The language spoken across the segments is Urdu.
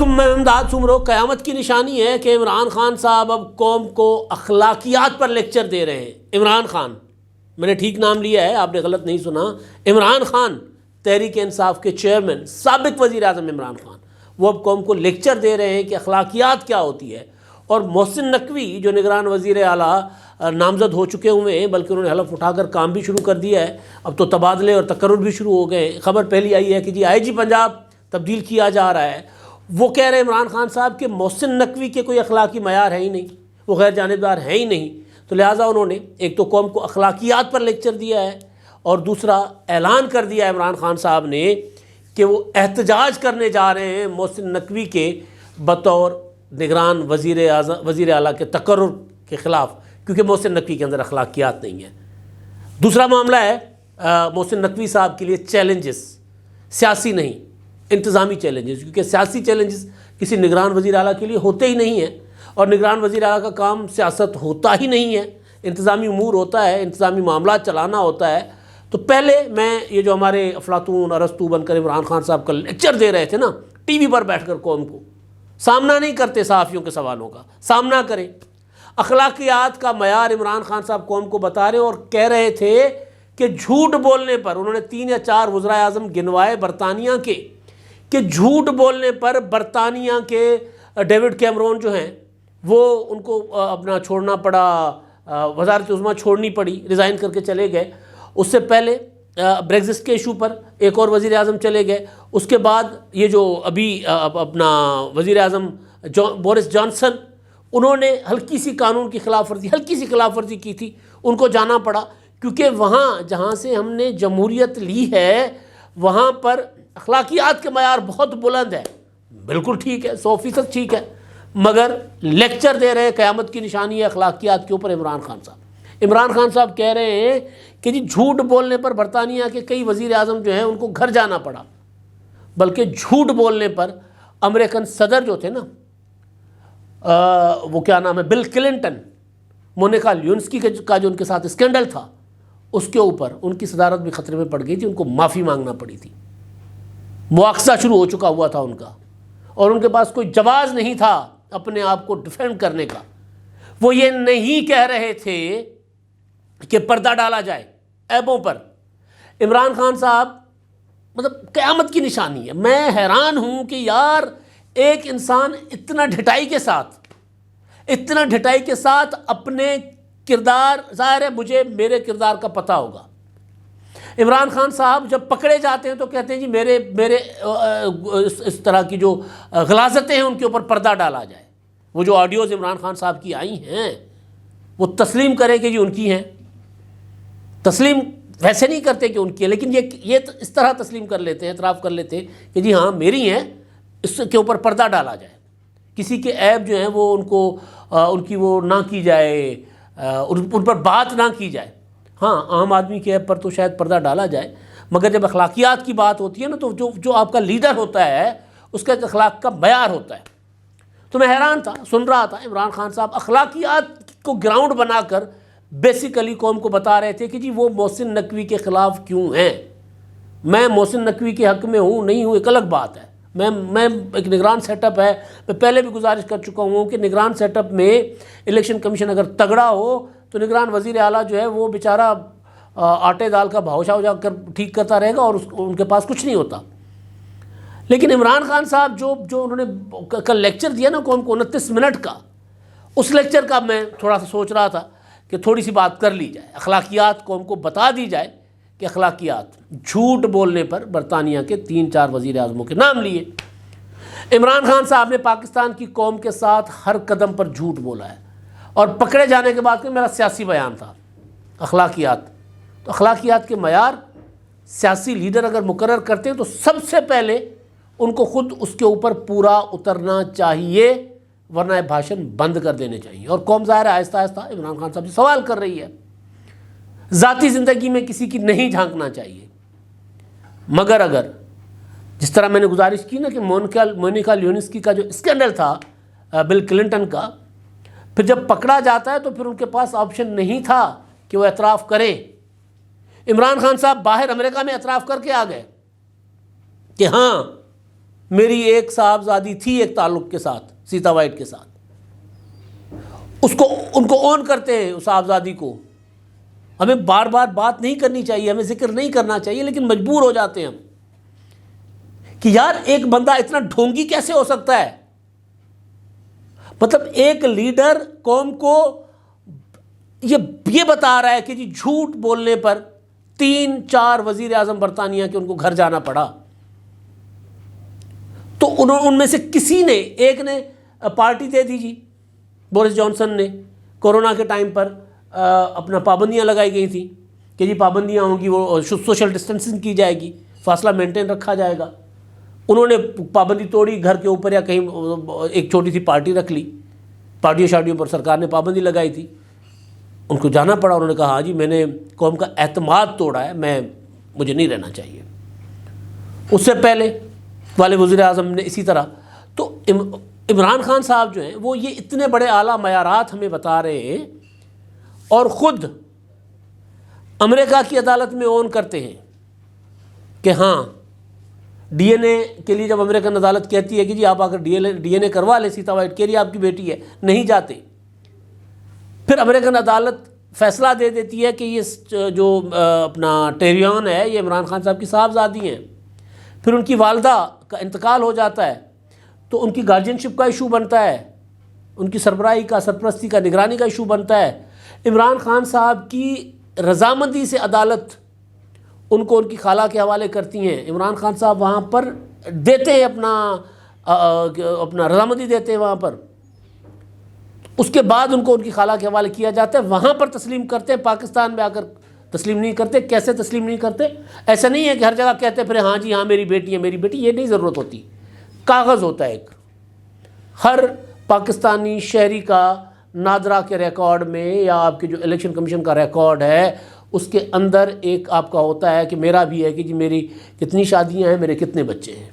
علیکم، میں امداد سمرو۔ قیامت کی نشانی ہے کہ عمران خان صاحب اب قوم کو اخلاقیات پر لیکچر دے رہے ہیں۔ عمران خان، میں نے ٹھیک نام لیا ہے، آپ نے غلط نہیں سنا۔ عمران خان، تحریک انصاف کے چیئرمین، سابق وزیر اعظم عمران خان، وہ اب قوم کو لیکچر دے رہے ہیں کہ اخلاقیات کیا ہوتی ہے۔ اور محسن نقوی جو نگران وزیر اعلیٰ نامزد ہو چکے ہوئے ہیں، بلکہ انہوں نے حلف اٹھا کر کام بھی شروع کر دیا ہے، اب تو تبادلے اور تقرر بھی شروع ہو گئے ہیں۔ خبر پہلی آئی ہے کہ جی آئی جی پنجاب تبدیل کیا جا رہا ہے۔ وہ کہہ رہے ہیں عمران خان صاحب کہ محسن نقوی کے کوئی اخلاقی معیار ہے ہی نہیں، وہ غیر جانبدار ہے ہی نہیں، تو لہٰذا انہوں نے ایک تو قوم کو اخلاقیات پر لیکچر دیا ہے، اور دوسرا اعلان کر دیا ہے عمران خان صاحب نے کہ وہ احتجاج کرنے جا رہے ہیں محسن نقوی کے بطور نگران وزیر اعلیٰ کے تقرر کے خلاف، کیونکہ محسن نقوی کے اندر اخلاقیات نہیں ہیں۔ دوسرا معاملہ ہے محسن نقوی صاحب کے لیے چیلنجز، سیاسی نہیں، انتظامی چیلنجز، کیونکہ سیاسی چیلنجز کسی نگران وزیر اعلیٰ کے لیے ہوتے ہی نہیں ہیں، اور نگران وزیر اعلیٰ کا کام سیاست ہوتا ہی نہیں ہے، انتظامی امور ہوتا ہے، انتظامی معاملات چلانا ہوتا ہے۔ تو پہلے میں یہ جو ہمارے افلاطون ارسطو بن کر عمران خان صاحب کا لیکچر دے رہے تھے نا ٹی وی پر بیٹھ کر، قوم کو سامنا نہیں کرتے صحافیوں کے سوالوں کا، سامنا کریں۔ اخلاقیات کا معیار عمران خان صاحب قوم کو بتا رہے اور کہہ رہے تھے کہ جھوٹ بولنے پر، انہوں نے 3 یا 4 وزرائے اعظم گنوائے برطانیہ کے، کہ جھوٹ بولنے پر برطانیہ کے ڈیوڈ کیمرون جو ہیں وہ ان کو اپنا چھوڑنا پڑا، وزارت عظمیٰ چھوڑنی پڑی، ریزائن کر کے چلے گئے۔ اس سے پہلے بریگزٹ کے ایشو پر ایک اور وزیر اعظم چلے گئے۔ اس کے بعد یہ جو ابھی اپنا وزیر اعظم بورس جانسن، انہوں نے ہلکی سی قانون کی خلاف ورزی کی تھی، ان کو جانا پڑا، کیونکہ وہاں جہاں سے ہم نے جمہوریت لی ہے وہاں پر اخلاقیات کے معیار بہت بلند ہے۔ بالکل ٹھیک ہے، 100% ٹھیک ہے، مگر لیکچر دے رہے ہیں قیامت کی نشانی ہے اخلاقیات کے اوپر عمران خان صاحب۔ عمران خان صاحب کہہ رہے ہیں کہ جی جھوٹ بولنے پر برطانیہ کے کئی وزیر اعظم جو ہیں ان کو گھر جانا پڑا، بلکہ جھوٹ بولنے پر امریکن صدر جو تھے نا، وہ کیا نام ہے، بل کلنٹن، مونیکا لیونسکی کا جو ان کے ساتھ اسکینڈل تھا، اس کے اوپر ان کی صدارت بھی خطرے میں پڑ گئی تھی، ان کو معافی مانگنا پڑی تھی، مواخذہ شروع ہو چکا ہوا تھا ان کا، اور ان کے پاس کوئی جواز نہیں تھا اپنے آپ کو ڈیفینڈ کرنے کا۔ وہ یہ نہیں کہہ رہے تھے کہ پردہ ڈالا جائے عیبوں پر۔ عمران خان صاحب مطلب قیامت کی نشانی ہے۔ میں حیران ہوں کہ یار ایک انسان اتنا ڈھٹائی کے ساتھ اپنے کردار، ظاہر ہے مجھے میرے کردار کا پتہ ہوگا، عمران خان صاحب جب پکڑے جاتے ہیں تو کہتے ہیں جی میرے اس طرح کی جو غلاظتیں ہیں ان کے اوپر پردہ ڈالا جائے۔ وہ جو آڈیوز عمران خان صاحب کی آئی ہیں وہ تسلیم کریں کہ جی ان کی ہیں، تسلیم ویسے نہیں کرتے کہ ان کی ہیں، لیکن یہ اس طرح تسلیم کر لیتے ہیں، اعتراف کر لیتے ہیں کہ جی ہاں میری ہیں، اس کے اوپر پردہ ڈالا جائے، کسی کے عیب جو ہیں وہ ان کی وہ نہ کی جائے، ان پر بات نہ کی جائے۔ ہاں عام آدمی کے عیب پر تو شاید پردہ ڈالا جائے، مگر جب اخلاقیات کی بات ہوتی ہے نا تو جو آپ کا لیڈر ہوتا ہے اس کا ایک اخلاق کا معیار ہوتا ہے۔ تو میں حیران تھا، سن رہا تھا عمران خان صاحب اخلاقیات کو گراؤنڈ بنا کر بیسیکلی قوم کو بتا رہے تھے کہ جی وہ محسن نقوی کے خلاف کیوں ہیں۔ میں محسن نقوی کے حق میں ہوں نہیں ہوں ایک الگ بات ہے، میں ایک نگران سیٹ اپ ہے، میں پہلے بھی گزارش کر چکا ہوں کہ نگران سیٹ اپ میں الیکشن کمیشن اگر تگڑا ہو تو نگران وزیر اعلیٰ جو ہے وہ بیچارہ آٹے دال کا بھاؤ شاؤ جا کر ٹھیک کرتا رہے گا اور ان کے پاس کچھ نہیں ہوتا۔ لیکن عمران خان صاحب جو انہوں نے کل لیکچر دیا نا قوم کو 29 منٹ کا، اس لیکچر کا میں تھوڑا سا سوچ رہا تھا کہ تھوڑی سی بات کر لی جائے، اخلاقیات قوم کو بتا دی جائے کہ اخلاقیات، جھوٹ بولنے پر برطانیہ کے 3-4 وزیر اعظموں کے نام لیے۔ عمران خان صاحب نے پاکستان کی قوم کے ساتھ ہر قدم پر جھوٹ بولا ہے، اور پکڑے جانے کے بعد کہ میرا سیاسی بیان تھا اخلاقیات، تو اخلاقیات کے معیار سیاسی لیڈر اگر مقرر کرتے ہیں تو سب سے پہلے ان کو خود اس کے اوپر پورا اترنا چاہیے، ورنہ بھاشن بند کر دینے چاہیے۔ اور قوم ظاہر ہے آہستہ آہستہ عمران خان صاحب سے سوال کر رہی ہے، ذاتی زندگی میں کسی کی نہیں جھانکنا چاہیے، مگر اگر جس طرح میں نے گزارش کی نا کہ مونیکا لیونسکی کا جو اسکینڈل تھا بل کلنٹن کا، پھر جب پکڑا جاتا ہے تو پھر ان کے پاس آپشن نہیں تھا کہ وہ اعتراف کریں۔ عمران خان صاحب باہر امریکہ میں اعتراف کر کے آ گئے کہ ہاں میری ایک صاحبزادی تھی ایک تعلق کے ساتھ سیتا وائٹ کے ساتھ، ان کو اون کرتے ہیں اس صاحبزادی کو. ہمیں بار بار بات نہیں کرنی چاہیے، ہمیں ذکر نہیں کرنا چاہیے، لیکن مجبور ہو جاتے ہیں ہم کہ یار ایک بندہ اتنا ڈھونگی کیسے ہو سکتا ہے. مطلب ایک لیڈر قوم کو یہ بتا رہا ہے کہ جی جھوٹ بولنے پر 3-4 وزیر اعظم برطانیہ کے ان کو گھر جانا پڑا. تو ان میں سے کسی نے، ایک نے پارٹی دے دی جی، بورس جانسن نے کورونا کے ٹائم پر اپنا پابندیاں لگائی گئی تھیں کہ جی پابندیاں ہوں گی، وہ سوشل ڈسٹینسنگ کی جائے گی، فاصلہ مینٹین رکھا جائے گا. انہوں نے پابندی توڑی، گھر کے اوپر یا کہیں ایک چھوٹی سی پارٹی رکھ لی، پارٹیوں شارٹیوں پر سرکار نے پابندی لگائی تھی، ان کو جانا پڑا. انہوں نے کہا ہاں جی میں نے قوم کا اعتماد توڑا ہے، مجھے نہیں رہنا چاہیے. اس سے پہلے والے وزیر اعظم نے اسی طرح. تو عمران خان صاحب جو ہیں وہ یہ اتنے بڑے اعلیٰ معیارات ہمیں بتا رہے ہیں اور خود امریکہ کی عدالت میں اون کرتے ہیں کہ ہاں ڈی این اے کے لیے جب امریکن عدالت کہتی ہے کہ جی آپ آ کر ڈی این اے کروا لیں سیتا وائٹ کے لیے، آپ کی بیٹی ہے، نہیں جاتے. پھر امریکن عدالت فیصلہ دے دیتی ہے کہ یہ جو اپنا ٹیریان ہے یہ عمران خان صاحب کی صاحبزادی ہیں. پھر ان کی والدہ کا انتقال ہو جاتا ہے تو ان کی گارجینشپ کا ایشو بنتا ہے، ان کی سربراہی کا، سرپرستی کا، نگرانی کا ایشو بنتا ہے. عمران خان صاحب کی رضامندی سے عدالت ان کو ان کی خالہ کے حوالے کرتی ہیں. عمران خان صاحب وہاں پر دیتے ہیں اپنا رضامندی دیتے ہیں وہاں پر. اس کے بعد ان کو ان کی خالہ کے حوالے کیا جاتا ہے، وہاں پر تسلیم کرتے ہیں، پاکستان میں آ کر تسلیم نہیں کرتے. کیسے تسلیم نہیں کرتے؟ ایسا نہیں ہے کہ ہر جگہ کہتے پھر ہاں جی ہاں میری بیٹی ہے میری بیٹی، یہ نہیں ضرورت ہوتی. کاغذ ہوتا ہے ایک، ہر پاکستانی شہری کا نادرا کے ریکارڈ میں یا آپ کے جو الیکشن کمیشن کا ریکارڈ ہے اس کے اندر ایک آپ کا ہوتا ہے کہ میرا بھی ہے کہ جی میری کتنی شادیاں ہیں، میرے کتنے بچے ہیں،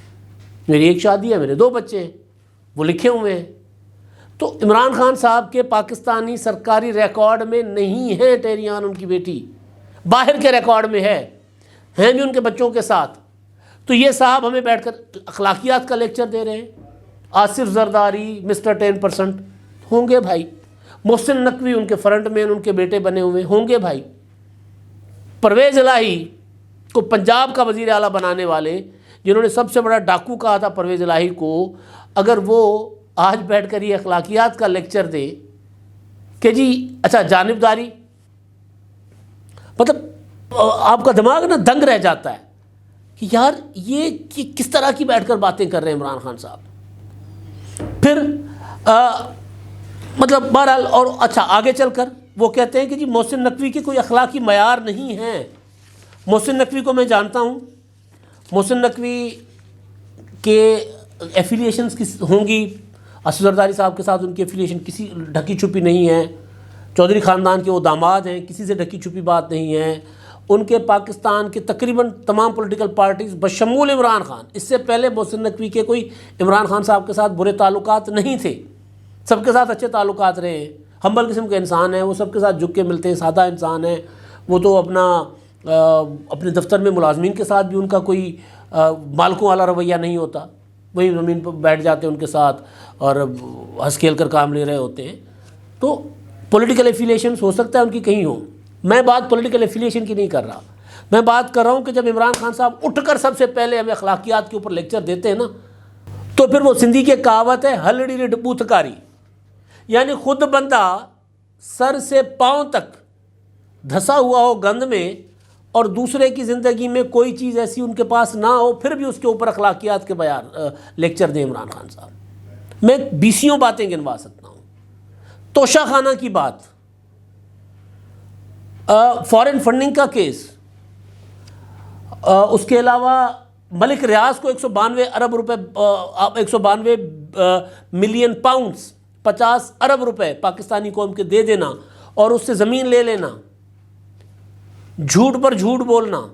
میری ایک شادی ہے، میرے 2 بچے ہیں، وہ لکھے ہوئے ہیں. تو عمران خان صاحب کے پاکستانی سرکاری ریکارڈ میں نہیں ہے ٹیریان ان کی بیٹی، باہر کے ریکارڈ میں ہے، ہیں بھی ان کے بچوں کے ساتھ. تو یہ صاحب ہمیں بیٹھ کر اخلاقیات کا لیکچر دے رہے ہیں. آصف زرداری مسٹر 10% ہوں گے بھائی، محسن نقوی ان کے فرنٹ مین ان کے بیٹے بنے ہوئے ہوں گے بھائی. پرویز الہی کو پنجاب کا وزیر اعلیٰ بنانے والے، جنہوں نے سب سے بڑا ڈاکو کہا تھا پرویز الہی کو، اگر وہ آج بیٹھ کر یہ اخلاقیات کا لیکچر دے کہ جی اچھا جانبداری، مطلب آپ کا دماغ نا دنگ رہ جاتا ہے کہ یار یہ کس طرح کی بیٹھ کر باتیں کر رہے ہیں عمران خان صاحب. پھر مطلب بہرحال، اور اچھا آگے چل کر وہ کہتے ہیں کہ جی محسن نقوی کی کوئی اخلاقی معیار نہیں ہے. محسن نقوی کو میں جانتا ہوں، محسن نقوی کے ایفیلیشنز ہوں گی، آصف زرداری صاحب کے ساتھ ان کی ایفیلیشن کسی ڈھکی چھپی نہیں ہے، چودھری خاندان کے وہ داماد ہیں، کسی سے ڈھکی چھپی بات نہیں ہے. ان کے پاکستان کے تقریباً تمام پولیٹیکل پارٹیز بشمول عمران خان، اس سے پہلے محسن نقوی کے کوئی عمران خان صاحب کے ساتھ برے تعلقات نہیں تھے، سب کے ساتھ اچھے تعلقات رہے ہیں. ہمبل قسم کے انسان ہیں وہ، سب کے ساتھ جھک کے ملتے ہیں، سادہ انسان ہیں وہ. تو اپنے دفتر میں ملازمین کے ساتھ بھی ان کا کوئی مالکوں والا رویہ نہیں ہوتا، وہی زمین پر بیٹھ جاتے ہیں ان کے ساتھ اور ہنس کھیل کر کام لے رہے ہوتے ہیں. تو پولیٹیکل ایفیلیشنز ہو سکتا ہے ان کی کہیں ہوں، میں بات پولیٹیکل ایفیلیشن کی نہیں کر رہا. میں بات کر رہا ہوں کہ جب عمران خان صاحب اٹھ کر سب سے پہلے ہمیں اخلاقیات کے اوپر لیکچر دیتے ہیں نا، تو پھر وہ سندھی کی کہاوت ہے ہلڑی رڈ بوتھکاری، یعنی خود بندہ سر سے پاؤں تک دھسا ہوا ہو گند میں اور دوسرے کی زندگی میں کوئی چیز ایسی ان کے پاس نہ ہو، پھر بھی اس کے اوپر اخلاقیات کے بیان لیکچر دیں عمران خان صاحب. میں 20 باتیں گنوا سکتا ہوں. توشہ خانہ کی بات، فارن فنڈنگ کا کیس، اس کے علاوہ ملک ریاض کو 192 ملین پاؤنڈز 50 ارب روپے پاکستانی قوم کے دے دینا اور اس سے زمین لے لینا، جھوٹ پر جھوٹ بولنا،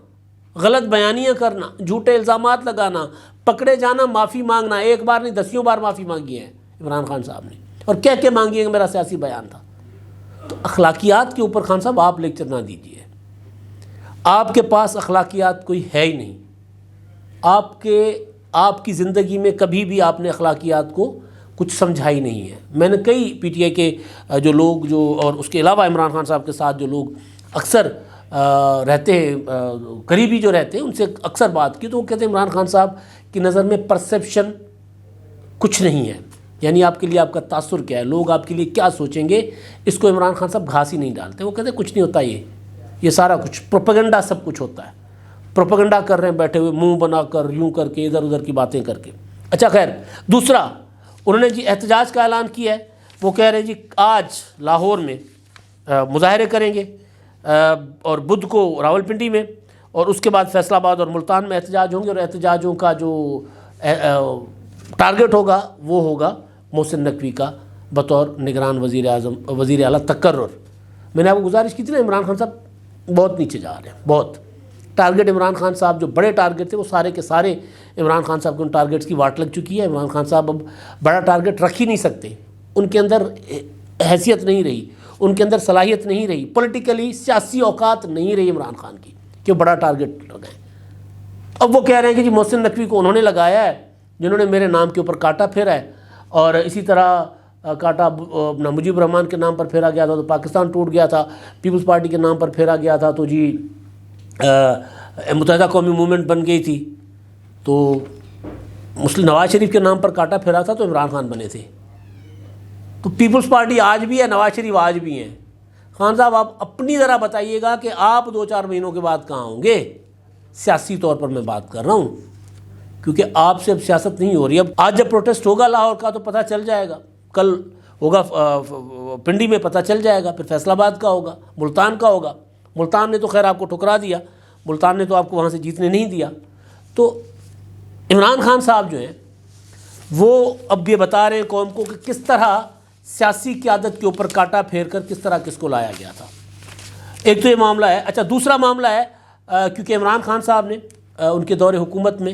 غلط بیانیاں کرنا، جھوٹے الزامات لگانا، پکڑے جانا، معافی مانگنا. 1 بار نہیں 10 بار معافی مانگی ہے عمران خان صاحب نے، اور کہہ کے مانگی ہے کہ میرا سیاسی بیان تھا. تو اخلاقیات کے اوپر خان صاحب آپ لیکچر نہ دیجیے. آپ کے پاس اخلاقیات کوئی ہے ہی نہیں. آپ کے آپ کی زندگی میں کبھی بھی آپ نے اخلاقیات کو کچھ سمجھا ہی نہیں ہے۔ میں نے کئی پی ٹی آئی کے جو لوگ جو اور اس کے علاوہ عمران خان صاحب کے ساتھ جو لوگ اکثر رہتے ہیں، قریبی جو رہتے ہیں، ان سے اکثر بات کی تو وہ کہتے ہیں عمران خان صاحب کی نظر میں پرسیپشن کچھ نہیں ہے، یعنی آپ کے لیے آپ کا تاثر کیا ہے، لوگ آپ کے لیے کیا سوچیں گے، اس کو عمران خان صاحب گھاس ہی نہیں ڈالتے۔ وہ کہتے ہیں کچھ نہیں ہوتا، یہ سارا کچھ پروپیگنڈا سب کچھ ہوتا ہے، پروپیگنڈا کر رہے ہیں بیٹھے ہوئے منہ بنا کر، یوں کر کے، ادھر ادھر کی باتیں کر کے۔ اچھا خیر، دوسرا انہوں نے جی احتجاج کا اعلان کیا ہے، وہ کہہ رہے ہیں جی آج لاہور میں مظاہرے کریں گے اور بدھ کو راولپنڈی میں، اور اس کے بعد فیصل آباد اور ملتان میں احتجاج ہوں گے، اور احتجاجوں کا جو ٹارگٹ ہوگا وہ ہوگا محسن نقوی کا بطور نگران وزیر اعلیٰ تقرر۔ میں نے آپ کو گزارش کی تھی نا، عمران خان صاحب بہت نیچے جا رہے ہیں، بہت ٹارگٹ عمران خان صاحب جو بڑے ٹارگٹ تھے وہ سارے کے سارے عمران خان صاحب کے ان ٹارگٹس کی واٹ لگ چکی ہے۔ عمران خان صاحب اب بڑا ٹارگٹ رکھ ہی نہیں سکتے، ان کے اندر حیثیت نہیں رہی، ان کے اندر صلاحیت نہیں رہی، پولیٹیکلی سیاسی اوقات نہیں رہی عمران خان کی کہ وہ بڑا ٹارگٹ لگائیں۔ اب وہ کہہ رہے ہیں کہ جی محسن نقوی کو انہوں نے لگایا ہے جنہوں نے میرے نام کے اوپر کانٹا پھیرا ہے، اور اسی طرح کانٹا اپنا مجیب الرحمان کے نام پر پھیرا گیا تھا تو پاکستان ٹوٹ گیا تھا، پیپلز پارٹی کے نام پر پھیرا گیا تھا تو جی متحدہ قومی موومنٹ بن گئی تھی، تو مسلم نواز شریف کے نام پر کانٹا پھیرا تھا تو عمران خان بنے تھے۔ تو پیپلز پارٹی آج بھی ہے، نواز شریف آج بھی ہیں۔ خان صاحب آپ اپنی ذرا بتائیے گا کہ آپ 2-4 مہینوں کے بعد کہاں ہوں گے؟ سیاسی طور پر میں بات کر رہا ہوں، کیونکہ آپ سے اب سیاست نہیں ہو رہی۔ اب آج جب پروٹیسٹ ہوگا لاہور کا تو پتہ چل جائے گا، کل ہوگا پنڈی میں پتہ چل جائے گا، پھر فیصل آباد کا ہوگا، ملتان کا ہوگا۔ ملتان نے تو خیر آپ کو ٹھکرا دیا، ملتان نے تو آپ کو وہاں سے جیتنے نہیں دیا۔ تو عمران خان صاحب جو ہیں وہ اب یہ بتا رہے ہیں قوم کو کہ کس طرح سیاسی قیادت کے اوپر کانٹا پھیر کر کس طرح کس کو لایا گیا تھا۔ ایک تو یہ معاملہ ہے۔ اچھا دوسرا معاملہ ہے کیونکہ عمران خان صاحب نے ان کے دور حکومت میں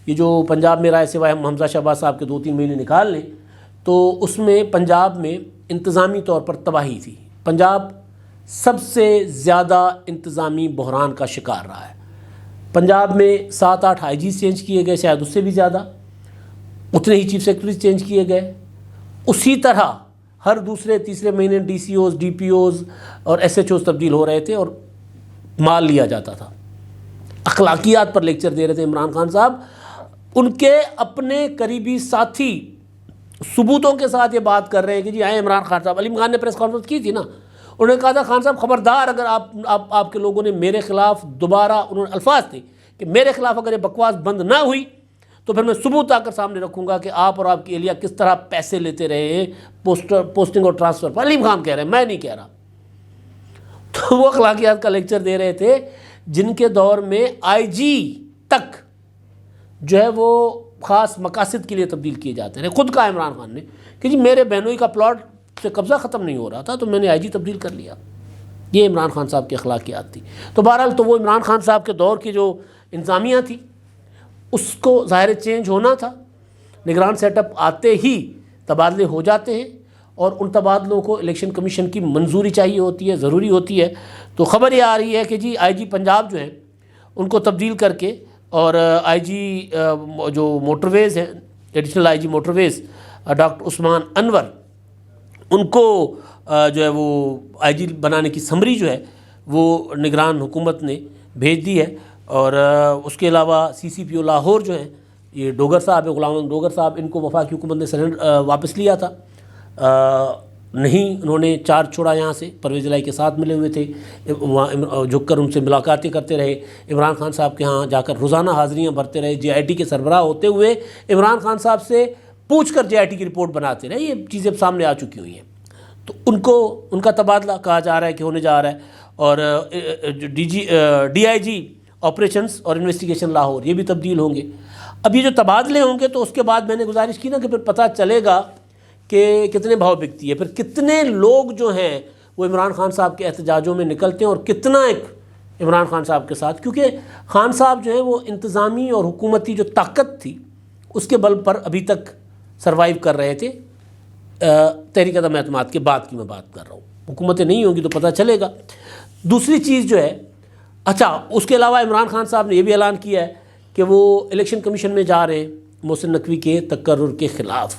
یہ جو پنجاب میں رائے سوائے ہم حمزہ شہباز صاحب کے 2-3 مہینے نکال لیں تو اس میں پنجاب میں انتظامی طور پر تباہی تھی۔ پنجاب سب سے زیادہ انتظامی بحران کا شکار رہا ہے۔ پنجاب میں 7-8 آئی جیز چینج کیے گئے، شاید اس سے بھی زیادہ، اتنے ہی چیف سیکرٹریز چینج کیے گئے۔ اسی طرح ہر دوسرے تیسرے مہینے D C Os, D P Os اور ایس ایچ اوز تبدیل ہو رہے تھے اور مال لیا جاتا تھا۔ اخلاقیات پر لیکچر دے رہے تھے عمران خان صاحب۔ ان کے اپنے قریبی ساتھی ثبوتوں کے ساتھ یہ بات کر رہے ہیں کہ جی آئے عمران خان صاحب، علیم خان نے پریس کانفرنس کی تھی نا، انہوں نے کہا تھا خان صاحب خبردار اگر آپ کے لوگوں نے میرے خلاف دوبارہ، انہوں نے الفاظ تھے کہ میرے خلاف اگر یہ بکواس بند نہ ہوئی تو پھر میں ثبوت آ کر سامنے رکھوں گا کہ آپ اور آپ کی اہلیہ کس طرح پیسے لیتے رہے ہیں پوسٹنگ اور ٹرانسفر پر۔ علیم خان کہہ رہے ہیں، میں نہیں کہہ رہا۔ تو وہ اخلاقیات کا لیکچر دے رہے تھے جن کے دور میں آئی جی تک جو ہے وہ خاص مقاصد کے لیے تبدیل کیے جاتے ہیں۔ خود کہا عمران خان نے کہ جی میرے بہنوئی کا پلاٹ سے قبضہ ختم نہیں ہو رہا تھا تو میں نے آئی جی تبدیل کر لیا۔ یہ عمران خان صاحب کی اخلاقیات تھی۔ تو بہرحال تو وہ عمران خان صاحب کے دور کی جو انتظامیہ تھی اس کو ظاہر چینج ہونا تھا۔ نگران سیٹ اپ آتے ہی تبادلے ہو جاتے ہیں اور ان تبادلوں کو الیکشن کمیشن کی منظوری چاہیے ہوتی ہے، ضروری ہوتی ہے۔ تو خبر یہ آ رہی ہے کہ جی آئی جی پنجاب جو ہیں ان کو تبدیل کر کے اور آئی جی جو موٹر ویز ہیں، additional I G motorways doctor Usman Anwar, ان کو جو ہے وہ آئی جی بنانے کی سمری جو ہے وہ نگران حکومت نے بھیج دی ہے۔ اور اس کے علاوہ سی سی پی او لاہور جو ہیں یہ ڈوگر صاحب ہے، غلام محمد ڈوگر صاحب، ان کو وفاقی حکومت نے سرنڈر واپس لیا تھا، نہیں انہوں نے چارج چھوڑا یہاں سے، پرویز الہی کے ساتھ ملے ہوئے تھے، وہاں جھک کر ان سے ملاقاتیں کرتے رہے، عمران خان صاحب کے ہاں جا کر روزانہ حاضریاں بھرتے رہے، جے آئی ٹی کے سربراہ ہوتے ہوئے عمران خان صاحب سے پوچھ کر جے آئی ٹی کی رپورٹ بناتے رہے۔ یہ چیزیں اب سامنے آ چکی ہوئی ہیں۔ تو ان کا تبادلہ کہا جا رہا ہے کہ ہونے جا رہا ہے، اور ڈی آئی جی آپریشنز اور انویسٹیگیشن لاہور یہ بھی تبدیل ہوں گے۔ اب یہ جو تبادلے ہوں گے تو اس کے بعد میں نے گزارش کی نا کہ پھر پتہ چلے گا کہ کتنے بھاؤ بکتی ہے، پھر کتنے لوگ جو ہیں وہ عمران خان صاحب کے احتجاجوں میں نکلتے ہیں اور کتنا ایک عمران خان صاحب کے ساتھ، کیونکہ خان صاحب جو ہیں وہ انتظامی اور حکومتی جو طاقت تھی اس کے بل پر ابھی تک سروائیو کر رہے تھے۔ تحریک عدم اعتماد کے بعد کی میں بات کر رہا ہوں، حکومتیں نہیں ہوں گی تو پتہ چلے گا۔ دوسری چیز جو ہے، اچھا اس کے علاوہ عمران خان صاحب نے یہ بھی اعلان کیا ہے کہ وہ الیکشن کمیشن میں جا رہے ہیں محسن نقوی کے تقرر کے خلاف،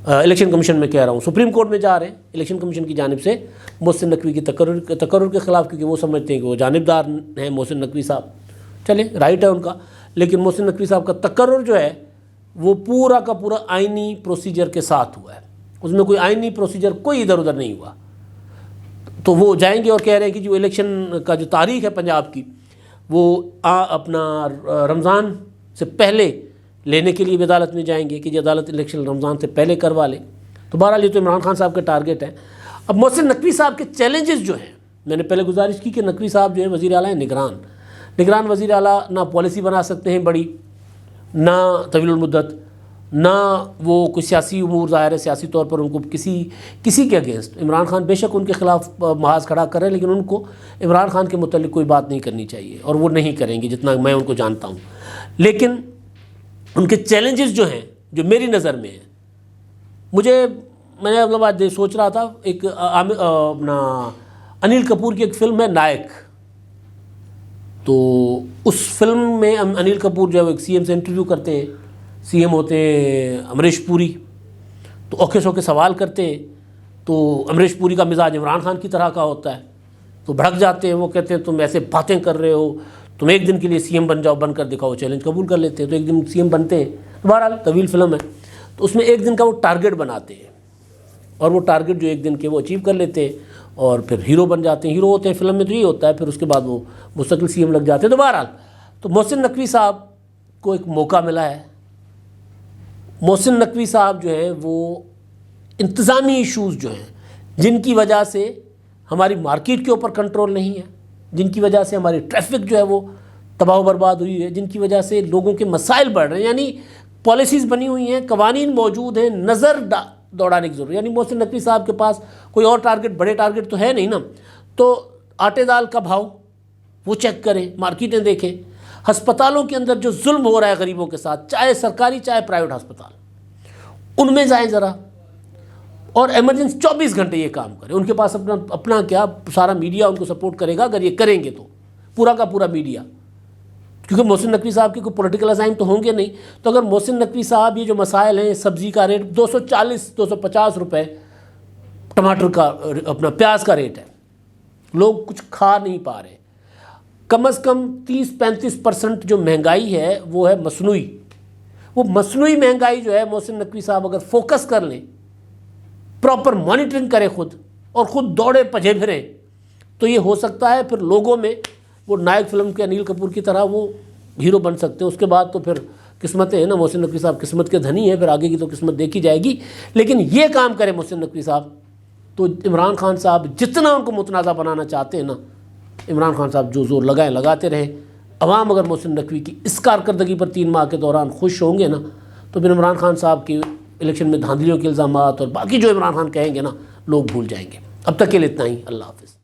الیکشن کمیشن میں کہہ رہا ہوں، سپریم کورٹ میں جا رہے ہیں الیکشن کمیشن کی جانب سے محسن نقوی کی تقرر کے خلاف، کیونکہ وہ سمجھتے ہیں کہ وہ جانبدار ہیں محسن نقوی صاحب. چلے رائٹ ہے ان کا، لیکن محسن نقوی صاحب کا تقرر جو ہے وہ پورا کا پورا آئینی پروسیجر کے ساتھ ہوا ہے، اس میں کوئی آئینی پروسیجر کوئی ادھر ادھر نہیں ہوا. تو وہ جائیں گے اور کہہ رہے ہیں کہ جو الیکشن کا جو تاریخ ہے پنجاب کی، وہ اپنا رمضان سے پہلے لینے کے لیے بھی عدالت میں جائیں گے کہ یہ عدالت الیکشن رمضان سے پہلے کروا لے. تو بہرحال یہ تو عمران خان صاحب کے ٹارگٹ ہے. اب محسن نقوی صاحب کے چیلنجز جو ہیں، میں نے پہلے گزارش کی کہ نقوی صاحب جو ہے وزیر اعلیٰ ہیں، نگران وزیر اعلیٰ، نہ پالیسی بنا سکتے ہیں بڑی، نہ طویل المدت، نہ وہ کوئی سیاسی امور، ظاہر ہے سیاسی طور پر ان کو کسی کے اگینسٹ، عمران خان بے شک ان کے خلاف محاذ کھڑا کر رہے ہیں، لیکن ان کو عمران خان کے متعلق کوئی بات نہیں کرنی چاہیے، اور وہ نہیں کریں گے جتنا میں ان کو جانتا ہوں. لیکن ان کے چیلنجز جو ہیں، جو میری نظر میں ہیں، میں نے مطلب آج سوچ رہا تھا، ایک اپنا انیل کپور کی ایک فلم ہے نائک، تو اس فلم میں انیل کپور جو ہے وہ ایک سی ایم سے انٹرویو کرتے ہیں، سی ایم ہوتے ہیں امریش پوری، تو اوکھے سوکھے سوال کرتے ہیں، تو امریش پوری کا مزاج عمران خان کی طرح کا ہوتا ہے، تو بھڑک جاتے ہیں. وہ کہتے ہیں تم ایسے باتیں کر رہے ہو، تم ایک دن کے لیے سی ایم بن جاؤ، بن کر دکھاؤ. چیلنج قبول کر لیتے ہیں، تو ایک دن سی ایم بنتے ہیں. بہرحال طویل فلم ہے، تو اس میں ایک دن کا وہ ٹارگٹ بناتے ہیں، اور وہ ٹارگٹ جو ایک دن کے وہ اچیو کر لیتے ہیں، اور پھر ہیرو بن جاتے ہیں. ہیرو ہوتے ہیں فلم میں تو یہ ہوتا ہے، پھر اس کے بعد وہ مستقل سی ایم لگ جاتے ہیں. تو بہرحال تو محسن نقوی صاحب کو ایک موقع ملا ہے. محسن نقوی صاحب جو ہیں وہ انتظامی ایشوز جو ہیں، جن کی وجہ سے ہماری مارکیٹ کے اوپر کنٹرول نہیں ہے، جن کی وجہ سے ہماری ٹریفک جو ہے وہ تباہ و برباد ہوئی ہے، جن کی وجہ سے لوگوں کے مسائل بڑھ رہے ہیں، یعنی پالیسیز بنی ہوئی ہیں، قوانین موجود ہیں، نظر دوڑانے کی ضرورت. یعنی محسن نقوی صاحب کے پاس کوئی اور ٹارگٹ، بڑے ٹارگٹ تو ہے نہیں نا. تو آٹے دال کا بھاؤ وہ چیک کریں، مارکیٹیں دیکھیں، ہسپتالوں کے اندر جو ظلم ہو رہا ہے غریبوں کے ساتھ، چاہے سرکاری چاہے پرائیویٹ ہسپتال، ان میں جائیں ذرا، اور ایمرجنسی 24 گھنٹے یہ کام کریں. ان کے پاس اپنا کیا سارا میڈیا ان کو سپورٹ کرے گا اگر یہ کریں گے، تو پورا کا پورا میڈیا، کیونکہ محسن نقوی صاحب کے کوئی پولیٹیکل عزائم تو ہوں گے نہیں. تو اگر محسن نقوی صاحب یہ جو مسائل ہیں، سبزی کا ریٹ 250 روپے ٹماٹر کا، اپنا پیاز کا ریٹ ہے، لوگ کچھ کھا نہیں پا رہے، کم از کم 30-35% جو مہنگائی ہے وہ ہے مصنوعی. وہ مصنوعی مہنگائی جو ہے محسن نقوی صاحب اگر فوکس کر لیں، پراپر مانیٹرنگ کریں خود، اور خود دوڑے پجے پھریں، تو یہ ہو سکتا ہے پھر لوگوں میں وہ نائک فلم کے انیل کپور کی طرح وہ ہیرو بن سکتے ہیں. اس کے بعد تو پھر قسمتیں ہیں نا، محسن نقوی صاحب قسمت کے دھنی ہیں، پھر آگے کی تو قسمت دیکھی جائے گی. لیکن یہ کام کرے محسن نقوی صاحب تو عمران خان صاحب جتنا ان کو متنازع بنانا چاہتے ہیں نا، عمران خان صاحب جو زور لگائیں لگاتے رہیں. عوام اگر محسن نقوی کی اس کارکردگی پر 3 ماہ کے دوران خوش ہوں گے نا، تو پھر عمران خان صاحب کی الیکشن میں دھاندلیوں کے الزامات اور باقی جو عمران خان کہیں گے نا، لوگ بھول جائیں گے. اب تک کے لیے اتنا ہی. اللہ حافظ.